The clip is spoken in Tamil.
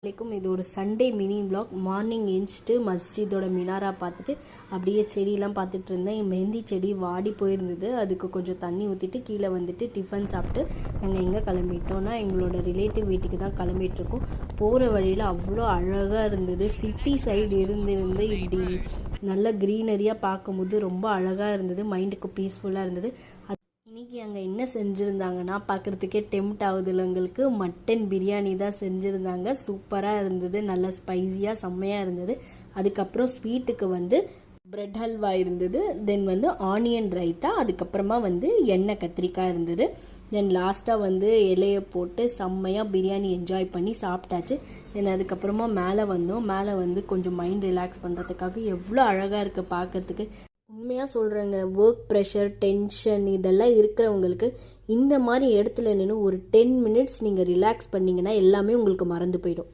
வலைக்கும். இது ஒரு சண்டே மினி விலாக். மார்னிங் எழுந்திரிச்சிட்டு மஸ்ஜிதோட மினாரா பார்த்துட்டு அப்படியே செடியெல்லாம் பார்த்துட்டு இருந்தேன். என் மெஹந்தி செடி வாடி போயிருந்தது. அதுக்கு கொஞ்சம் தண்ணி ஊற்றிட்டு கீழே வந்துட்டு டிஃபன் சாப்பிட்டு நாங்கள் எங்கே கிளம்பிட்டோன்னா எங்களோட ரிலேட்டிவ் வீட்டுக்கு தான் கிளம்பிகிட்ருக்கோம். போகிற வழியில் அவ்வளோ அழகாக இருந்தது. சிட்டி சைடு இருந்து இப்படி நல்ல க்ரீனரியாக பார்க்கும்போது ரொம்ப அழகாக இருந்தது. மைண்டுக்கு பீஸ்ஃபுல்லாக இருந்தது. இன்றைக்கி அங்கே என்ன செஞ்சுருந்தாங்கன்னா பார்க்குறதுக்கே டெம்ட் ஆகுதுல்ல. எங்களுக்கு மட்டன் பிரியாணி தான் செஞ்சுருந்தாங்க. சூப்பராக இருந்தது, நல்ல ஸ்பைஸியாக செம்மையாக இருந்தது. அதுக்கப்புறம் ஸ்வீட்டுக்கு வந்து ப்ரெட் ஹல்வா இருந்தது. தென் வந்து ஆனியன் ரைத்தா, அதுக்கப்புறமா வந்து எண்ணெய் கத்திரிக்காய் இருந்தது. தென் லாஸ்ட்டாக வந்து இலையை போட்டு செம்மையாக பிரியாணி என்ஜாய் பண்ணி சாப்பிட்டாச்சு. தென் அதுக்கப்புறமா மேலே வந்தோம். மேலே வந்து கொஞ்சம் மைண்ட் ரிலாக்ஸ் பண்ணுறதுக்காக எவ்வளோ அழகாக இருக்குது பார்க்குறதுக்கு. உண்மையாக சொல்கிறேங்க, ஒர்க் ப்ரெஷர், டென்ஷன் இதெல்லாம் இருக்கிறவங்களுக்கு இந்த மாதிரி இடத்துல நின்று ஒரு 10 மினிட்ஸ் நீங்கள் ரிலாக்ஸ் பண்ணிங்கன்னா எல்லாமே உங்களுக்கு மறந்து போயிடும்.